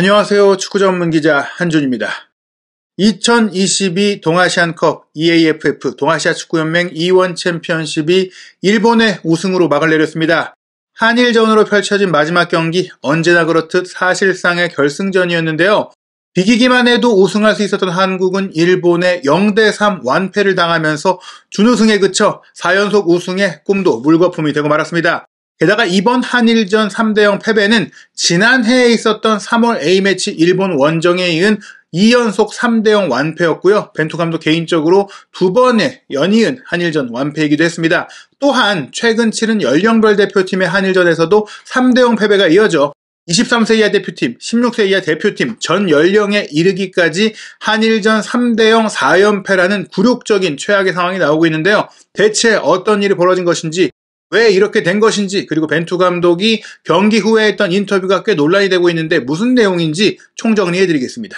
안녕하세요. 축구 전문 기자 한준입니다. 2022 동아시안컵 EAFF 동아시아 축구연맹 E1 챔피언십이 일본의 우승으로 막을 내렸습니다. 한일전으로 펼쳐진 마지막 경기, 언제나 그렇듯 사실상의 결승전이었는데요. 비기기만 해도 우승할 수 있었던 한국은 일본에 0대3 완패를 당하면서 준우승에 그쳐 4연속 우승의 꿈도 물거품이 되고 말았습니다. 게다가 이번 한일전 3대0 패배는 지난해에 있었던 3월 A매치 일본 원정에 이은 2연속 3대0 완패였고요. 벤투 감독 개인적으로 두 번의 연이은 한일전 완패이기도 했습니다. 또한 최근 치른 연령별 대표팀의 한일전에서도 3대0 패배가 이어져 23세 이하 대표팀, 16세 이하 대표팀 전 연령에 이르기까지 한일전 3대0 4연패라는 굴욕적인 최악의 상황이 나오고 있는데요. 대체 어떤 일이 벌어진 것인지, 왜 이렇게 된 것인지, 그리고 벤투 감독이 경기 후에 했던 인터뷰가 꽤 논란이 되고 있는데 무슨 내용인지 총정리해드리겠습니다.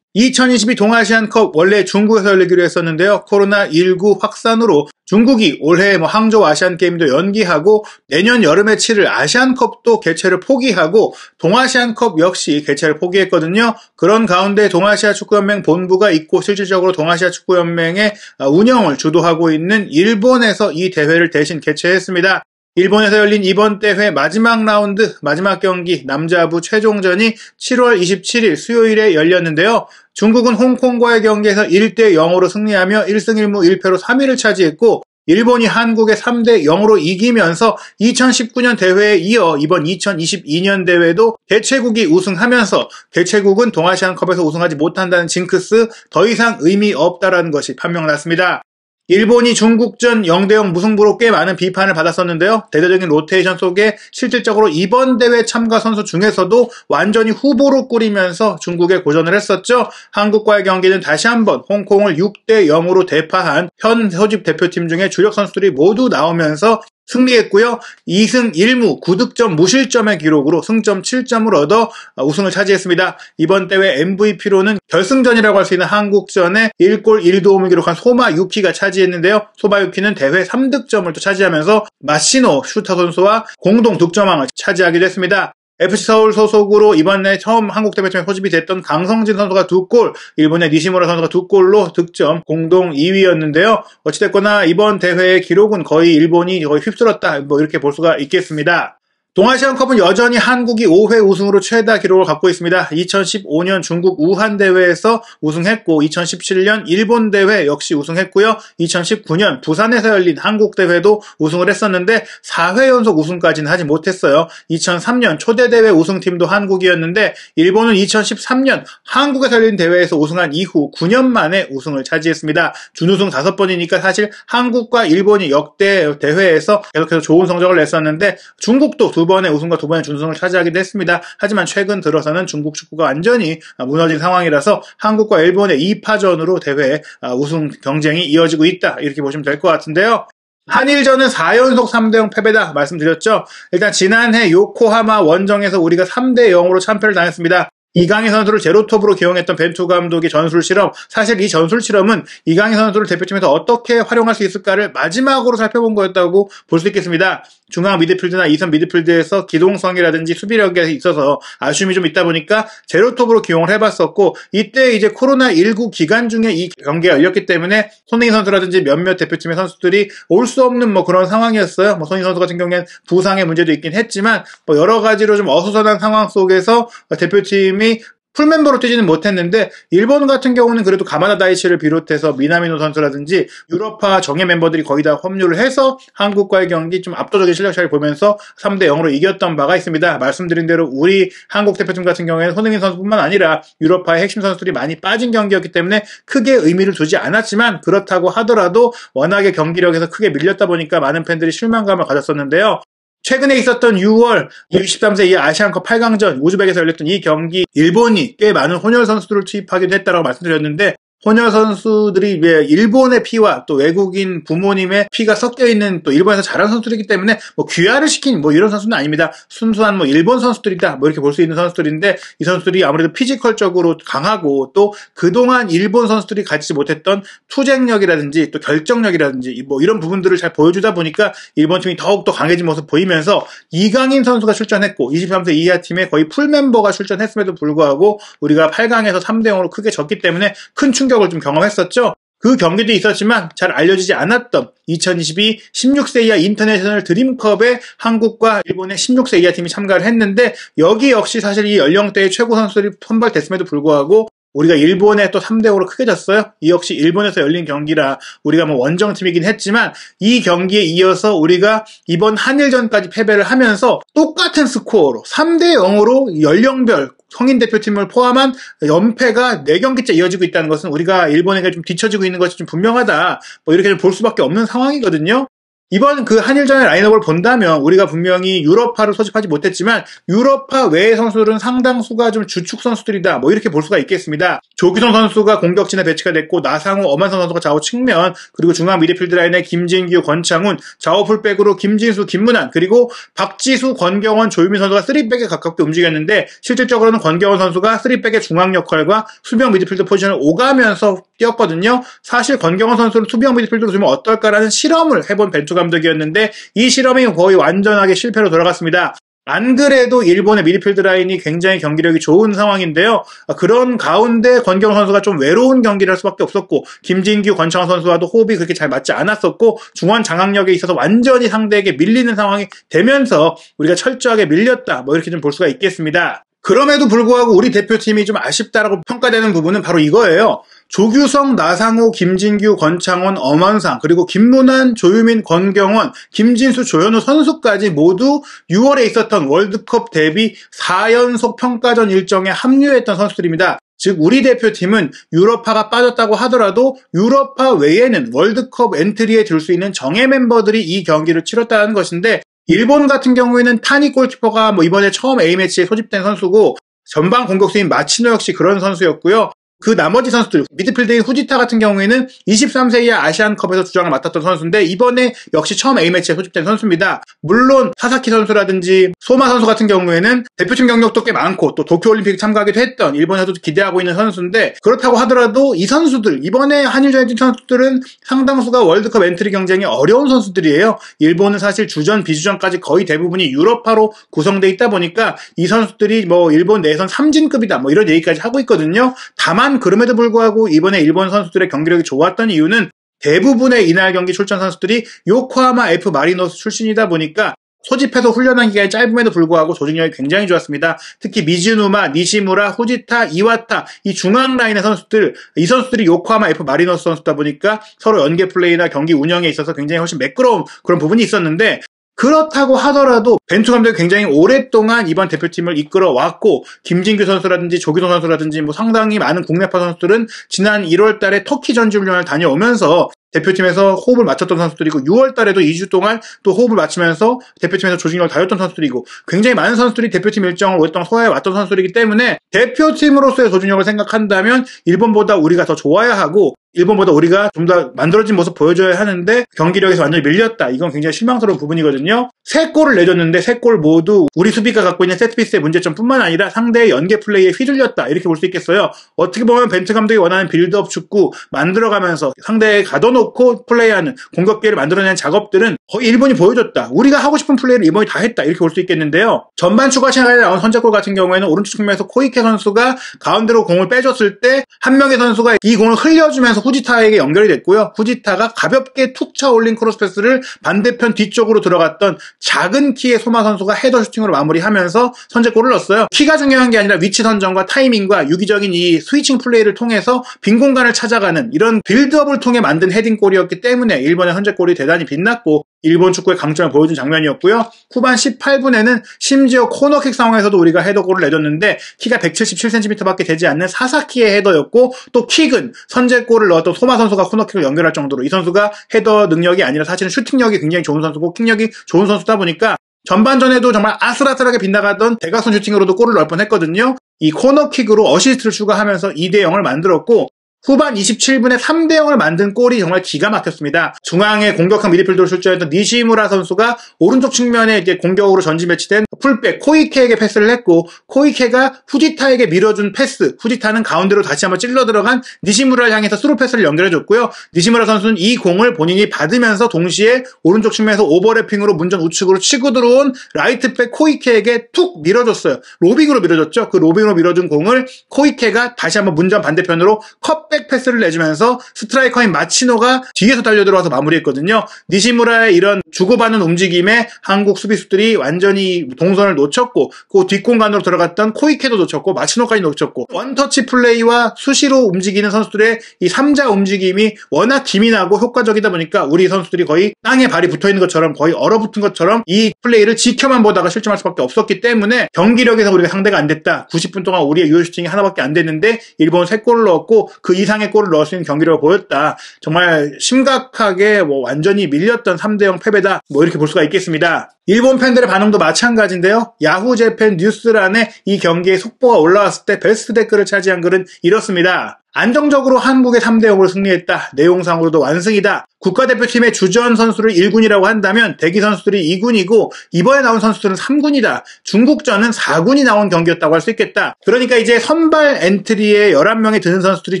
2022 동아시안컵 원래 중국에서 열리기로 했었는데요. 코로나19 확산으로 중국이 올해 항저우 아시안게임도 연기하고 내년 여름에 치를 아시안컵도 개최를 포기하고 동아시안컵 역시 개최를 포기했거든요. 그런 가운데 동아시아 축구연맹 본부가 있고 실질적으로 동아시아 축구연맹의 운영을 주도하고 있는 일본에서 이 대회를 대신 개최했습니다. 일본에서 열린 이번 대회 마지막 라운드, 마지막 경기 남자부 최종전이 7월 27일 수요일에 열렸는데요. 중국은 홍콩과의 경기에서 1대0으로 승리하며 1승 1무 1패로 3위를 차지했고, 일본이 한국에 3대0으로 이기면서 2019년 대회에 이어 이번 2022년 대회도 개최국이 우승하면서 개최국은 동아시안컵에서 우승하지 못한다는 징크스, 더 이상 의미 없다라는 것이 판명났습니다. 일본이 중국전 0대0 무승부로 꽤 많은 비판을 받았었는데요. 대대적인 로테이션 속에 실질적으로 이번 대회 참가 선수 중에서도 완전히 후보로 꾸리면서 중국에 고전을 했었죠. 한국과의 경기는 다시 한번 홍콩을 6대0으로 대파한 현 소집 대표팀 중에 주력 선수들이 모두 나오면서 승리했고요. 2승 1무 9득점 무실점의 기록으로 승점 7점을 얻어 우승을 차지했습니다. 이번 대회 MVP로는 결승전이라고 할 수 있는 한국전에 1골 1도움을 기록한 소마유키가 차지했는데요. 소마유키는 대회 3득점을 또 차지하면서 마시노 슈터 선수와 공동 득점왕을 차지하기도 했습니다. FC 서울 소속으로 이번에 처음 한국 대표팀에 소집이 됐던 강성진 선수가 2골, 일본의 니시무라 선수가 2골로 득점 공동 2위였는데요. 어찌됐거나 이번 대회의 기록은 거의 일본이 거의 휩쓸었다, 이렇게 볼 수가 있겠습니다. 동아시안컵은 여전히 한국이 5회 우승으로 최다 기록을 갖고 있습니다. 2015년 중국 우한 대회에서 우승했고 2017년 일본 대회 역시 우승했고요. 2019년 부산에서 열린 한국 대회도 우승을 했었는데 4회 연속 우승까지는 하지 못했어요. 2003년 초대 대회 우승팀도 한국이었는데 일본은 2013년 한국에서 열린 대회에서 우승한 이후 9년 만에 우승을 차지했습니다. 준우승 5번이니까 사실 한국과 일본이 역대 대회에서 계속해서 좋은 성적을 냈었는데 중국도 2번의 우승과 2번의 준우승을 차지하기도 했습니다. 하지만 최근 들어서는 중국 축구가 완전히 무너진 상황이라서 한국과 일본의 2파전으로 대회 우승 경쟁이 이어지고 있다, 이렇게 보시면 될 것 같은데요. 한일전은 4연속 3대0 패배다 말씀드렸죠. 일단 지난해 요코하마 원정에서 우리가 3대0으로 참패를 당했습니다. 이강인 선수를 제로톱으로 기용했던 벤투 감독의 전술 실험, 사실 이 전술 실험은 이강인 선수를 대표팀에서 어떻게 활용할 수 있을까를 마지막으로 살펴본 거였다고 볼 수 있겠습니다. 중앙 미드필드나 2선 미드필드에서 기동성이라든지 수비력에 있어서 아쉬움이 좀 있다 보니까 제로톱으로 기용을 해봤었고, 이때 이제 코로나19 기간 중에 이 경기가 열렸기 때문에 손흥민 선수라든지 몇몇 대표팀의 선수들이 올 수 없는 그런 상황이었어요. 손흥민 선수 같은 경우에는 부상의 문제도 있긴 했지만 여러 가지로 좀 어수선한 상황 속에서 대표팀이 풀멤버로 뛰지는 못했는데, 일본 같은 경우는 그래도 가마다 다이치를 비롯해서 미나미노 선수라든지 유럽파 정예 멤버들이 거의 다 합류를 해서 한국과의 경기 좀 압도적인 실력 차이를 보면서 3대0으로 이겼던 바가 있습니다. 말씀드린 대로 우리 한국 대표팀 같은 경우에는 손흥민 선수뿐만 아니라 유럽파의 핵심 선수들이 많이 빠진 경기였기 때문에 크게 의미를 두지 않았지만, 그렇다고 하더라도 워낙에 경기력에서 크게 밀렸다 보니까 많은 팬들이 실망감을 가졌었는데요. 최근에 있었던 6월 23세 이하 아시안컵 8강전 우즈벡에서 열렸던 이 경기, 일본이 꽤 많은 혼혈 선수들을 투입하기도 했다고 말씀드렸는데, 소녀 선수들이 일본의 피와 또 외국인 부모님의 피가 섞여 있는 또 일본에서 잘하는 선수들이기 때문에 귀화를 시킨 이런 선수는 아닙니다. 순수한 일본 선수들이다 이렇게 볼 수 있는 선수들인데, 이 선수들이 아무래도 피지컬적으로 강하고 또 그동안 일본 선수들이 가지지 못했던 투쟁력이라든지 또 결정력이라든지 이런 부분들을 잘 보여주다 보니까 일본 팀이 더욱더 강해진 모습 보이면서 이강인 선수가 출전했고 23세 이하 팀에 거의 풀 멤버가 출전했음에도 불구하고 우리가 8강에서 3대0으로 크게 졌기 때문에 큰 충격을 좀 경험했었죠. 그 경기도 있었지만 잘 알려지지 않았던 2022 16세 이하 인터내셔널 드림컵에 한국과 일본의 16세 이하 팀이 참가를 했는데, 여기 역시 사실 이 연령대의 최고 선수들이 선발됐음에도 불구하고 우리가 일본에 또 3대5로 크게 졌어요. 이 역시 일본에서 열린 경기라 우리가 원정팀이긴 했지만, 이 경기에 이어서 우리가 이번 한일전까지 패배를 하면서 똑같은 스코어로 3대0으로 연령별 성인 대표팀을 포함한 연패가 4경기째 이어지고 있다는 것은 우리가 일본에게 좀 뒤처지고 있는 것이 좀 분명하다, 이렇게 볼 수밖에 없는 상황이거든요. 이번 그 한일전의 라인업을 본다면 우리가 분명히 유럽파를 소집하지 못했지만 유럽파 외의 선수들은 상당수가 좀 주축 선수들이다 이렇게 볼 수가 있겠습니다. 조규성 선수가 공격진에 배치가 됐고, 나상호, 엄한선 선수가 좌우 측면, 그리고 중앙 미드필드 라인에 김진규, 권창훈, 좌우 풀백으로 김진수, 김문환, 그리고 박지수, 권경원, 조유민 선수가 3백에 가깝게 움직였는데, 실질적으로는 권경원 선수가 3백의 중앙 역할과 수비형 미드필드 포지션을 오가면서 뛰었거든요. 사실 권경원 선수를 수비형 미드필드로 주면 어떨까라는 실험을 해본 벤투 감독이었는데, 이 실험이 거의 완전하게 실패로 돌아갔습니다. 안 그래도 일본의 미드필드 라인이 굉장히 경기력이 좋은 상황인데요. 그런 가운데 권경원 선수가 좀 외로운 경기를 할 수밖에 없었고, 김진규, 권창훈 선수와도 호흡이 그렇게 잘 맞지 않았었고, 중원 장악력에 있어서 완전히 상대에게 밀리는 상황이 되면서 우리가 철저하게 밀렸다 이렇게 좀 볼 수가 있겠습니다. 그럼에도 불구하고 우리 대표팀이 좀 아쉽다라고 평가되는 부분은 바로 이거예요. 조규성, 나상호, 김진규, 권창훈, 엄원상, 그리고 김문환, 조유민, 권경원, 김진수, 조현우 선수까지 모두 6월에 있었던 월드컵 대비 4연속 평가전 일정에 합류했던 선수들입니다. 즉 우리 대표팀은 유럽파가 빠졌다고 하더라도 유럽파 외에는 월드컵 엔트리에 들 수 있는 정예 멤버들이 이 경기를 치렀다는 것인데, 일본 같은 경우에는 타니 골키퍼가 이번에 처음 A매치에 소집된 선수고, 전방 공격수인 마치노 역시 그런 선수였고요. 그 나머지 선수들, 미드필드인 후지타 같은 경우에는 23세 이하 아시안컵에서 주장을 맡았던 선수인데 이번에 역시 처음 A매치에 소집된 선수입니다. 물론 사사키 선수라든지 소마 선수 같은 경우에는 대표팀 경력도 꽤 많고 또 도쿄올림픽 참가하기도 했던 일본에서도 기대하고 있는 선수인데, 그렇다고 하더라도 이 선수들, 이번에 한일전에 뛴 선수들은 상당수가 월드컵 엔트리 경쟁이 어려운 선수들이에요. 일본은 사실 주전, 비주전까지 거의 대부분이 유럽파로 구성되어 있다 보니까 이 선수들이 일본 내에선 삼진급이다 이런 얘기까지 하고 있거든요. 다만 그럼에도 불구하고 이번에 일본 선수들의 경기력이 좋았던 이유는 대부분의 이날 경기 출전 선수들이 요코하마 F 마리노스 출신이다 보니까 소집해서 훈련한 기간이 짧음에도 불구하고 조직력이 굉장히 좋았습니다. 특히 미즈누마, 니시무라, 후지타, 이와타, 이 중앙 라인의 선수들, 이 선수들이 요코하마 F 마리노스 선수다 보니까 서로 연계 플레이나 경기 운영에 있어서 굉장히 훨씬 매끄러운 그런 부분이 있었는데, 그렇다고 하더라도 벤투 감독이 굉장히 오랫동안 이번 대표팀을 이끌어왔고, 김진규 선수라든지 조규성 선수라든지 상당히 많은 국내파 선수들은 지난 1월 달에 터키 전지훈련을 다녀오면서 대표팀에서 호흡을 맞췄던 선수들이고, 6월 달에도 2주 동안 또 호흡을 맞추면서 대표팀에서 조직력을 다졌던 선수들이고, 굉장히 많은 선수들이 대표팀 일정을 오랫동안 소화해 왔던 선수들이기 때문에 대표팀으로서의 조직력을 생각한다면 일본보다 우리가 더 좋아야 하고, 일본보다 우리가 좀 더 만들어진 모습 보여줘야 하는데 경기력에서 완전히 밀렸다. 이건 굉장히 실망스러운 부분이거든요. 3골을 내줬는데 3골 모두 우리 수비가 갖고 있는 세트피스의 문제점뿐만 아니라 상대의 연계 플레이에 휘둘렸다. 이렇게 볼 수 있겠어요. 어떻게 보면 벤투 감독이 원하는 빌드업 축구 만들어가면서 상대에 가둬놓고 플레이하는 공격 기회를 만들어내는 작업들은 거의 일본이 보여줬다. 우리가 하고 싶은 플레이를 일본이 다 했다. 이렇게 볼 수 있겠는데요. 전반 추가 시간에 나온 선제골 같은 경우에는 오른쪽 측면에서 코이케 선수가 가운데로 공을 빼줬을 때 한 명의 선수가 이 공을 흘려주면서 후지타에게 연결이 됐고요. 후지타가 가볍게 툭 차 올린 크로스 패스를 반대편 뒤쪽으로 들어갔던 작은 키의 소마 선수가 헤더 슈팅으로 마무리하면서 선제골을 넣었어요. 키가 중요한 게 아니라 위치 선정과 타이밍과 유기적인 이 스위칭 플레이를 통해서 빈 공간을 찾아가는 이런 빌드업을 통해 만든 헤딩골이었기 때문에 일본의 선제골이 대단히 빛났고 일본 축구의 강점을 보여준 장면이었고요. 후반 18분에는 심지어 코너킥 상황에서도 우리가 헤더골을 내줬는데 키가 177cm밖에 되지 않는 사사키의 헤더였고, 또 킥은 선제골을 넣었던 소마 선수가 코너킥을 연결할 정도로 이 선수가 헤더 능력이 아니라 사실은 슈팅력이 굉장히 좋은 선수고 킥력이 좋은 선수다 보니까 전반전에도 정말 아슬아슬하게 빗나가던 대각선 슈팅으로도 골을 넣을 뻔했거든요. 이 코너킥으로 어시스트를 추가하면서 2대0을 만들었고, 후반 27분에 3대0을 만든 골이 정말 기가 막혔습니다. 중앙에 공격형 미드필더로 출전했던 니시무라 선수가 오른쪽 측면에 이제 공격으로 전진 배치된 풀백 코이케에게 패스를 했고, 코이케가 후지타에게 밀어준 패스, 후지타는 가운데로 다시 한번 찔러 들어간 니시무라를 향해서 스루 패스를 연결해줬고요. 니시무라 선수는 이 공을 본인이 받으면서 동시에 오른쪽 측면에서 오버래핑으로 문전 우측으로 치고 들어온 라이트백 코이케에게 툭 밀어줬어요. 로빙으로 밀어줬죠. 그 로빙으로 밀어준 공을 코이케가 다시 한번 문전 반대편으로 컷백 패스를 내주면서 스트라이커인 마치노가 뒤에서 달려들어와서 마무리했거든요. 니시무라의 이런 주고받는 움직임에 한국 수비수들이 완전히 동선을 놓쳤고, 그 뒷공간으로 들어갔던 코이케도 놓쳤고 마치노까지 놓쳤고, 원터치 플레이와 수시로 움직이는 선수들의 이 3자 움직임이 워낙 기민하고 효과적이다 보니까 우리 선수들이 거의 땅에 발이 붙어있는 것처럼, 거의 얼어붙은 것처럼 이 플레이를 지켜만 보다가 실점할 수밖에 없었기 때문에 경기력에서 우리가 상대가 안 됐다. 90분 동안 우리의 유효 슈팅이 하나밖에 안 됐는데 일본은 3골을 넣었고 그 이상의 골을 넣을 수 있는 경기력을 보였다. 정말 심각하게 완전히 밀렸던 3대0 패배다. 이렇게 볼 수가 있겠습니다. 일본 팬들의 반응도 마찬가지인데요. 야후 재팬 뉴스란에 이 경기의 속보가 올라왔을 때 베스트 댓글을 차지한 글은 이렇습니다. 안정적으로 한국의 3대0으로 승리했다. 내용상으로도 완승이다. 국가대표팀의 주전 선수를 1군이라고 한다면 대기 선수들이 2군이고 이번에 나온 선수들은 3군이다. 중국전은 4군이 나온 경기였다고 할 수 있겠다. 그러니까 이제 선발 엔트리에 11명이 드는 선수들이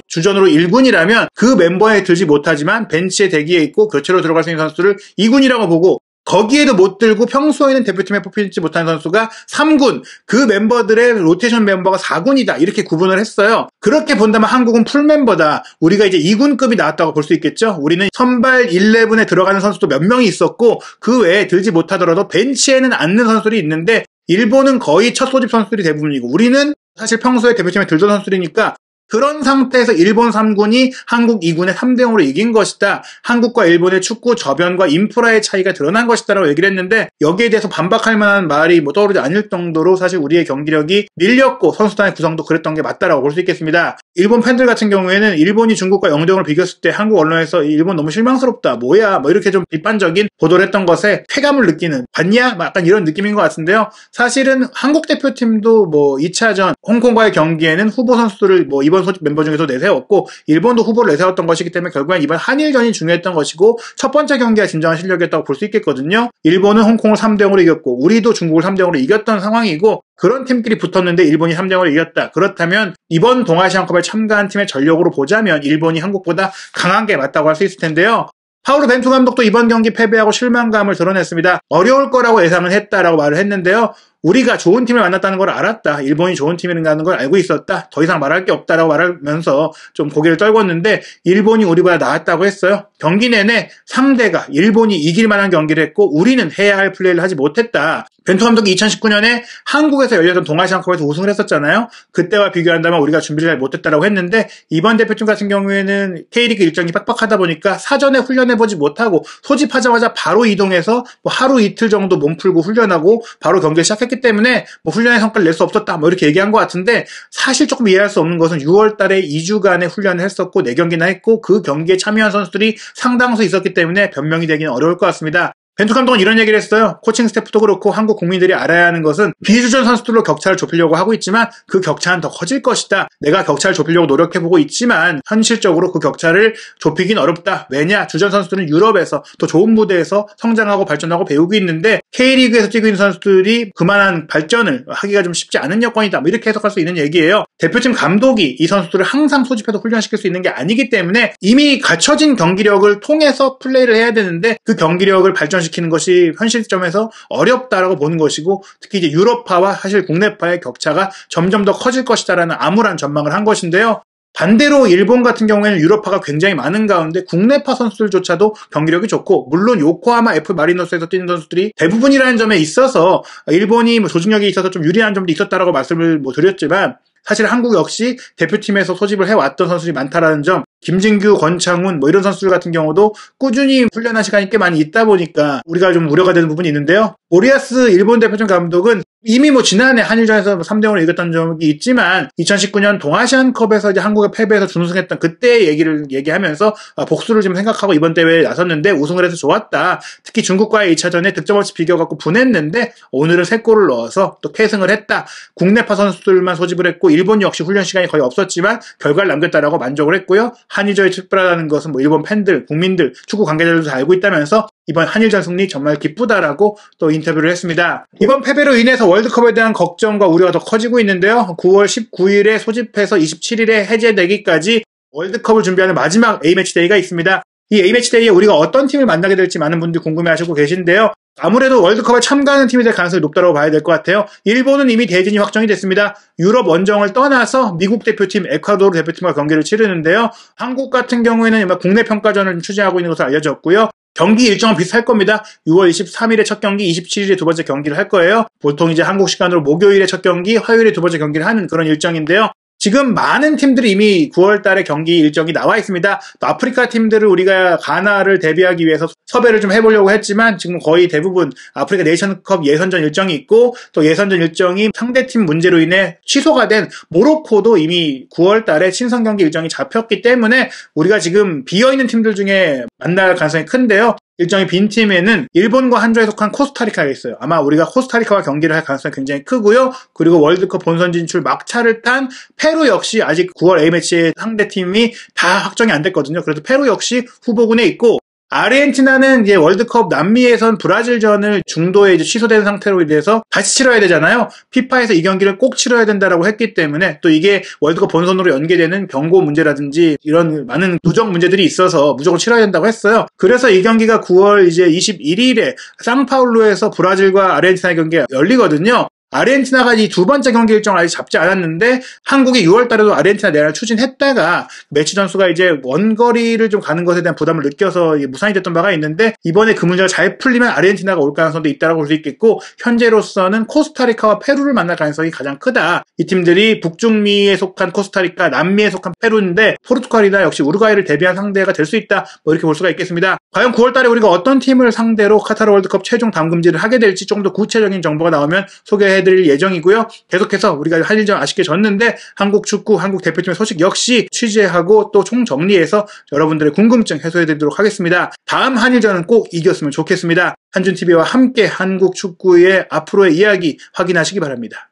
주전으로 1군이라면 그 멤버에 들지 못하지만 벤치에 대기에 있고 교체로 들어갈 수 있는 선수들을 2군이라고 보고, 거기에도 못 들고 평소에는 대표팀에 뽑히지 못하는 선수가 3군, 그 멤버들의 로테이션 멤버가 4군이다. 이렇게 구분을 했어요. 그렇게 본다면 한국은 풀멤버다. 우리가 이제 2군급이 나왔다고 볼 수 있겠죠. 우리는 선발 11에 들어가는 선수도 몇 명이 있었고 그 외에 들지 못하더라도 벤치에는 앉는 선수들이 있는데, 일본은 거의 첫 소집 선수들이 대부분이고 우리는 사실 평소에 대표팀에 들던 선수들이니까 그런 상태에서 일본 3군이 한국 2군의 3대0으로 이긴 것이다. 한국과 일본의 축구 저변과 인프라의 차이가 드러난 것이다 라고 얘기를 했는데, 여기에 대해서 반박할 만한 말이 떠오르지 않을 정도로 사실 우리의 경기력이 밀렸고 선수단의 구성도 그랬던 게 맞다라고 볼 수 있겠습니다. 일본 팬들 같은 경우에는 일본이 중국과 0대0으로 비겼을 때 한국 언론에서 일본 너무 실망스럽다, 뭐야, 이렇게 좀 비판적인 보도를 했던 것에 쾌감을 느끼는, 봤냐? 약간 이런 느낌인 것 같은데요. 사실은 한국 대표팀도 2차전 홍콩과의 경기에는 후보 선수들을 이번 소집 멤버 중에서 내세웠고 일본도 후보를 내세웠던 것이기 때문에 결국엔 이번 한일전이 중요했던 것이고 첫 번째 경기가 진정한 실력이었다고 볼 수 있겠거든요. 일본은 홍콩을 3대0으로 이겼고 우리도 중국을 3대0으로 이겼던 상황이고, 그런 팀끼리 붙었는데 일본이 3대0으로 이겼다. 그렇다면 이번 동아시안컵에 참가한 팀의 전력으로 보자면 일본이 한국보다 강한 게 맞다고 할 수 있을 텐데요. 파울로 벤투 감독도 이번 경기 패배하고 실망감을 드러냈습니다. 어려울 거라고 예상은 했다라고 말을 했는데요. 우리가 좋은 팀을 만났다는 걸 알았다. 일본이 좋은 팀이라는 걸 알고 있었다. 더 이상 말할 게 없다라고 말하면서 좀 고개를 떨궜는데, 일본이 우리보다 나았다고 했어요. 경기 내내 상대가 일본이 이길 만한 경기를 했고 우리는 해야 할 플레이를 하지 못했다. 벤투 감독이 2019년에 한국에서 열렸던 동아시안컵에서 우승을 했었잖아요. 그때와 비교한다면 우리가 준비를 잘 못했다라고 했는데, 이번 대표팀 같은 경우에는 K리그 일정이 빡빡하다 보니까 사전에 훈련해보지 못하고 소집하자마자 바로 이동해서 하루 이틀 정도 몸 풀고 훈련하고 바로 경기를 시작했기 때문에 훈련의 성과를 낼 수 없었다 이렇게 얘기한 것 같은데, 사실 조금 이해할 수 없는 것은 6월 달에 2주간의 훈련을 했었고 4경기나 했고 그 경기에 참여한 선수들이 상당수 있었기 때문에 변명이 되기는 어려울 것 같습니다. 벤투 감독은 이런 얘기를 했어요. 코칭 스태프도 그렇고 한국 국민들이 알아야 하는 것은 비주전 선수들로 격차를 좁히려고 하고 있지만 그 격차는 더 커질 것이다. 내가 격차를 좁히려고 노력해보고 있지만 현실적으로 그 격차를 좁히긴 어렵다. 왜냐? 주전 선수들은 유럽에서 또 좋은 무대에서 성장하고 발전하고 배우고 있는데 K리그에서 뛰고 있는 선수들이 그만한 발전을 하기가 좀 쉽지 않은 여건이다. 이렇게 해석할 수 있는 얘기예요. 대표팀 감독이 이 선수들을 항상 소집해서 훈련시킬 수 있는 게 아니기 때문에 이미 갖춰진 경기력을 통해서 플레이를 해야 되는데 그 경기력을 발전시키는 것이 현실 시점에서 어렵다라고 보는 것이고, 특히 이제 유럽파와 사실 국내파의 격차가 점점 더 커질 것이다라는 암울한 전망을 한 것인데요. 반대로 일본 같은 경우에는 유럽파가 굉장히 많은 가운데 국내파 선수들조차도 경기력이 좋고, 물론 요코하마 F 마리노스에서 뛰는 선수들이 대부분이라는 점에 있어서 일본이 조직력이 있어서 좀 유리한 점도 있었다라고 말씀을 드렸지만, 사실 한국 역시 대표팀에서 소집을 해왔던 선수들이 많다라는 점, 김진규, 권창훈 이런 선수들 같은 경우도 꾸준히 훈련한 시간이 꽤 많이 있다 보니까 우리가 좀 우려가 되는 부분이 있는데요. 모리아스 일본 대표팀 감독은 이미 지난해 한일전에서 3대0으로 이겼던 적이 있지만 2019년 동아시안컵에서 이제 한국에 패배해서 준우승했던 그때 얘기하면서 복수를 좀 생각하고 이번 대회에 나섰는데 우승을 해서 좋았다. 특히 중국과의 2차전에 득점 없이 비겨갖고 분했는데 오늘은 3골을 넣어서 또 패승을 했다. 국내파 선수들만 소집을 했고 일본 역시 훈련 시간이 거의 없었지만 결과를 남겼다라고 만족을 했고요. 한일전이 특별하다는 것은 일본 팬들, 국민들, 축구 관계자들도 다 알고 있다면서 이번 한일전 승리 정말 기쁘다라고 또 인터뷰를 했습니다. 이번 패배로 인해서 월드컵에 대한 걱정과 우려가 더 커지고 있는데요. 9월 19일에 소집해서 27일에 해제되기까지 월드컵을 준비하는 마지막 A매치데이가 있습니다. 이 A매치데이에 우리가 어떤 팀을 만나게 될지 많은 분들이 궁금해하시고 계신데요. 아무래도 월드컵에 참가하는 팀이 될 가능성이 높다고 봐야 될 것 같아요. 일본은 이미 대진이 확정이 됐습니다. 유럽 원정을 떠나서 미국 대표팀, 에콰도르 대표팀과 경기를 치르는데요. 한국 같은 경우에는 국내 평가전을 추진하고 있는 것으로 알려졌고요. 경기 일정은 비슷할 겁니다. 6월 23일에 첫 경기, 27일에 두 번째 경기를 할 거예요. 보통 이제 한국 시간으로 목요일에 첫 경기, 화요일에 두 번째 경기를 하는 그런 일정인데요. 지금 많은 팀들이 이미 9월 달에 경기 일정이 나와 있습니다. 또 아프리카 팀들을 우리가 가나를 대비하기 위해서 섭외를 좀 해보려고 했지만 지금 거의 대부분 아프리카 네이션컵 예선전 일정이 있고 또 예선전 일정이 상대팀 문제로 인해 취소가 된 모로코도 이미 9월 달에 친선 경기 일정이 잡혔기 때문에 우리가 지금 비어있는 팀들 중에 만날 가능성이 큰데요. 일정이 빈 팀에는 일본과 한조에 속한 코스타리카가 있어요. 아마 우리가 코스타리카와 경기를 할 가능성이 굉장히 크고요. 그리고 월드컵 본선 진출 막차를 딴 페루 역시 아직 9월 A매치의 상대팀이 다 확정이 안 됐거든요. 그래서 페루 역시 후보군에 있고 아르헨티나는 이제 월드컵 남미에선 브라질전을 중도에 이제 취소된 상태로 인해서 다시 치러야 되잖아요. 피파에서 이 경기를 꼭 치러야 된다라고 했기 때문에 또 이게 월드컵 본선으로 연계되는 경고 문제라든지 이런 많은 누적 문제들이 있어서 무조건 치러야 된다고 했어요. 그래서 이 경기가 9월 이제 21일에 상파울루에서 브라질과 아르헨티나의 경기가 열리거든요. 아르헨티나가 이 두 번째 경기 일정을 아직 잡지 않았는데 한국이 6월 달에도 아르헨티나 내를 추진했다가 매치 전수가 이제 원거리를 좀 가는 것에 대한 부담을 느껴서 무산이 됐던 바가 있는데 이번에 그 문제가 잘 풀리면 아르헨티나가 올 가능성도 있다고 볼 수 있겠고 현재로서는 코스타리카와 페루를 만날 가능성이 가장 크다. 이 팀들이 북중미에 속한 코스타리카, 남미에 속한 페루인데 포르투갈이나 역시 우루과이를 대비한 상대가 될 수 있다. 이렇게 볼 수가 있겠습니다. 과연 9월 달에 우리가 어떤 팀을 상대로 카타르 월드컵 최종 담금질을 하게 될지 좀 더 구체적인 정보가 나오면 소개해드릴 예정이고요. 계속해서 우리가 한일전 아쉽게 졌는데 한국 축구, 한국 대표팀의 소식 역시 취재하고 또 총정리해서 여러분들의 궁금증 해소해드리도록 하겠습니다. 다음 한일전은 꼭 이겼으면 좋겠습니다. 한준TV와 함께 한국 축구의 앞으로의 이야기 확인하시기 바랍니다.